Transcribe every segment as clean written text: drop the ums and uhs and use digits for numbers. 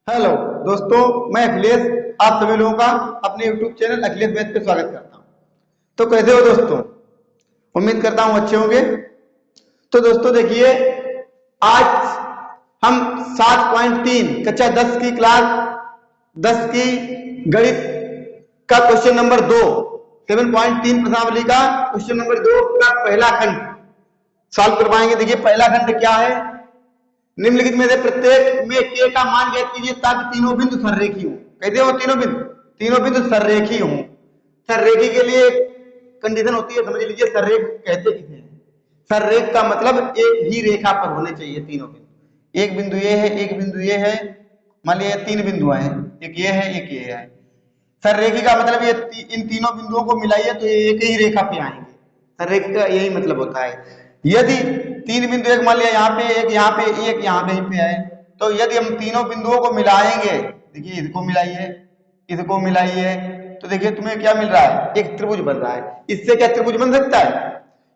Hello दोस्तों, मैं अखिलेश आप सभी लोगों का अपने YouTube चैनल अखिलेश मैथ पे स्वागत करता हूं। तो कैसे हो दोस्तों? उम्मीद करता हूं अच्छे होंगे। तो दोस्तों देखिए, आज हम 7.3 कक्षा 10 की क्लास 10 की गणित का क्वेश्चन नंबर 2 7.3 प्रश्नावली का क्वेश्चन नंबर 2 का पहला खंड सॉल्व करवाएंगे। देखिए पहला खंड क्या है। निम्नलिखित में से प्रत्येक में k का मान ज्ञात कीजिए ताकि तीनों बिंदु सररेखी हो। कहते हो तीनों बिंदु सररेखी हो। सररेखी के लिए कंडीशन होती है, समझ लीजिए सररेख कहते किसे हैं। सररेख का मतलब एक ही रेखा पर होने चाहिए तीनों बिंदु। एक बिंदु ये है, एक बिंदु ये है, मान लीजिए तीन बिंदु हैं, एक ये है एक ये है। सररेखी का मतलब ये इन तीनों बिंदुओं को मिलाइए तो ये एक ही रेखा पे आएंगे। सररेखी का यही मतलब होता है। यदि तीन बिंदु, एक मान लिया यहाँ पे, एक यहाँ पे, एक यहाँ कहीं पे है, तो यदि हम तीनों बिंदुओं को मिलाएंगे, देखिए इसको मिलाइए, इसको मिलाइए, तो देखिए तुम्हें क्या मिल रहा है, एक त्रिभुज बन रहा है। इससे क्या त्रिभुज बन सकता है?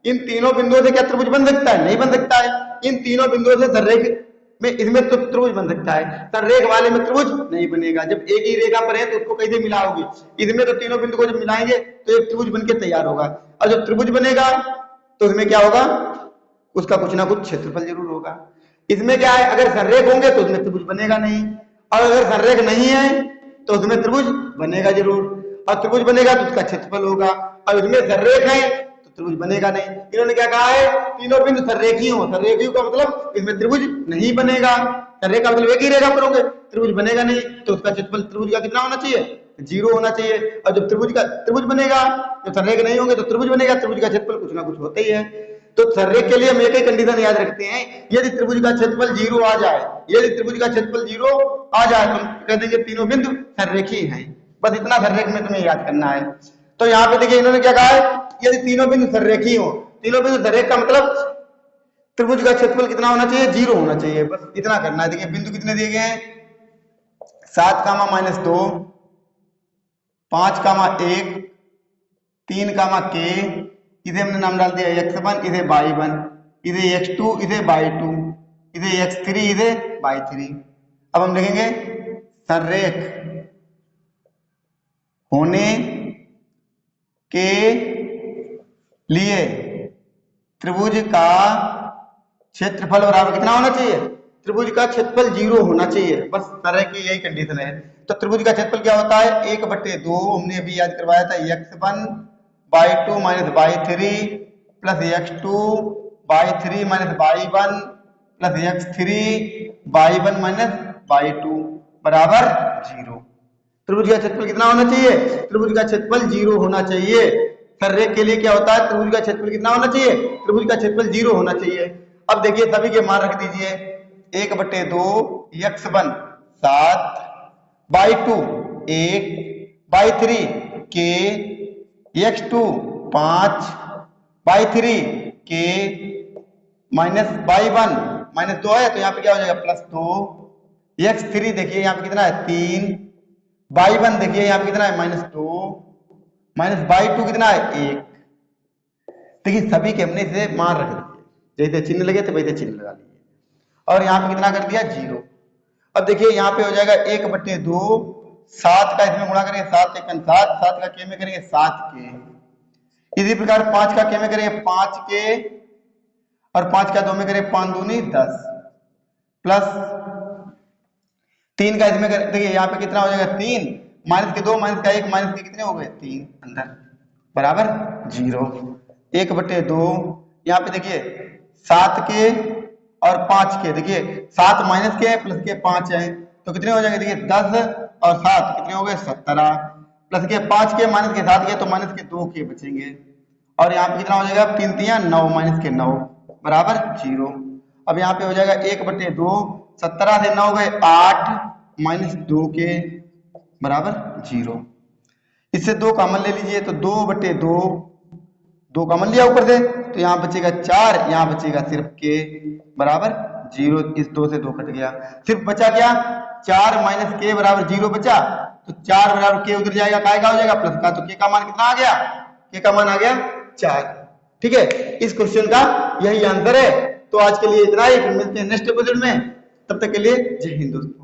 इन तीनों बिंदुओं से क्या त्रिभुज बन सकता है? नहीं बन सकता है। इन तीनों बिंदुओं से सररेख में इसमें तो त्रिभुज बन सकता है, सररेख वाले में त्रिभुज नहीं बनेगा। जब एक ही रेखा पर है तो उसको कैसे मिलाओगे? इसमें तो तीनों बिंदु को जब मिलाएंगे तो एक त्रिभुज बनके तैयार होगा, और जब त्रिभुज बनेगा तो उसमें क्या होगा, उसका कुछ ना कुछ क्षेत्रफल जरूर होगा। इसमें क्या है, अगर सररेख होंगे तो उसमें त्रिभुज बनेगा नहीं, और अगर सररेख नहीं है तो उसमें त्रिभुज बनेगा जरूर, और त्रिभुज बनेगा तो उसका क्षेत्रफल होगा, और उसमें सररेख है तो त्रिभुज बनेगा नहीं। इन्होंने क्या कहा है, तीनों बिंदु सररेखी हो। सररेखी का मतलब इसमें त्रिभुज नहीं बनेगा। सररेख का मतलब एक ही रेखा पर होंगे, त्रिभुज बनेगा नहीं, तो उसका क्षेत्रफल त्रिभुज का कितना होना चाहिए? 0 होना चाहिए। और जब त्रिभुज बनेगा, जब सररेख नहीं होंगे तो त्रिभुज बनेगा, त्रिभुज का क्षेत्रफल कुछ ना कुछ होता ही है। तो सररेख के लिए हम एक ही कंडीशन याद रखते हैं, यदि त्रिभुज का क्षेत्रफल 0 आ जाए, यदि त्रिभुज का क्षेत्रफल 0 आ जाए तो हम कह देंगे तीनों बिंदु सररेखी हैं। बस इतना सररेख में तुम्हें याद करना है। तो यहाँ पे देखिए इन्होंने क्या कहा है, यदि तीनों बिंदु सररेखी हो। तीनों बिंदु सररेख का मतलब त्रिभुज का क्षेत्रफल कितना होना चाहिए? 0 होना चाहिए। बस इतना करना है। देखिए बिंदु कितने दिए गए हैं, 7, -2, 5, 1, 3, k, इसे हमने नाम डाल दिया x1, इसे y1, इसे x2, इसे y2, इसे x3, इसे y3। अब हम लिखेंगे सररेख होने के लिए त्रिभुज का क्षेत्रफल बराबर कितना होना चाहिए? त्रिभुज का क्षेत्रफल 0 होना चाहिए। बस सररेख की यही कंडीशन है। तो त्रिभुज का क्षेत्रफल क्या होता है? 1/2 हमने अभी याद करवाया था, x1 y2 - y3 plus x2 y3 - y1 plus x3 y1 - y2 बराबर 0। त्रिभुज का क्षेत्रफल कितना होना चाहिए? त्रिभुज का क्षेत्रफल 0 होना चाहिए। सररेख के लिए क्या होता है, त्रिभुज का क्षेत्रफल कितना होना चाहिए? त्रिभुज का क्षेत्रफल 0 होना चाहिए। अब देखिए सभी के मान रख दीजिए, 1/2 x1 7, y2 1, y3 k, x2 5, y3 k minus y1 -2 है तो यहाँ पे क्या हो जाएगा +2, x3 देखिए यहाँ पे कितना है 3, y1 देखिए यहाँ पे कितना है -2, y2 कितना है 1। देखिए सभी के हमने इसे मान रख दिए, जैसे चिन्ह लगे थे वैसे चिन्ह लगा लिए, और यहाँ पे कितना कर दिया 0। अब देखिए यहाँ पे हो जाएगा 1/2, 7 का इसमें गुणा करेंगे 7 × 7, 7 का k में करेंगे 7k, इसी प्रकार 5 का k में करेंगे 5k, और 5 का 2 में करेंगे 5 दूनी 10, प्लस 3 का इसमें देखिए यहाँ पे कितना हो जाएगा 3, -2 -1 -के कितने हो गए 3 अंदर बराबर 0। 1/2 यहाँ पे देखिए 7k और 5k, देखिए 7 -k प्लस के 5 है तो कितने हो जाएंगे, देखिए 10 और 7 कितने हो गए 17, प्लस के 5k -के 7k तो के 2k बचेंगे, और यहाँ पे कितना हो जाएगा 3 × 9 -के 9 बराबर 0। अब यहाँ पे हो जाएगा 1/2, 17 से 9 गए 8 -2k बराबर 0। इससे 2 कॉमन ले लीजिए तो 2/2, 2 कॉमन लिया ऊपर से तो यहाँ बचेगा 4, यहाँ बचेगा सिर्फ k बराबर 0। इस 2 से 2 कट गया, सिर्फ बचा क्या 4 - k बराबर 0 बचा, तो 4 बराबर k उधर जाएगा, काय का हो जाएगा प्लस का, तो k का मान कितना आ गया, k का मान आ गया 4। ठीक है, इस क्वेश्चन का यही आंसर है। तो आज के लिए इतना ही, फिर मिलते हैं नेक्स्ट एपिसोड में, तब तक के लिए जय हिंद दोस्तों।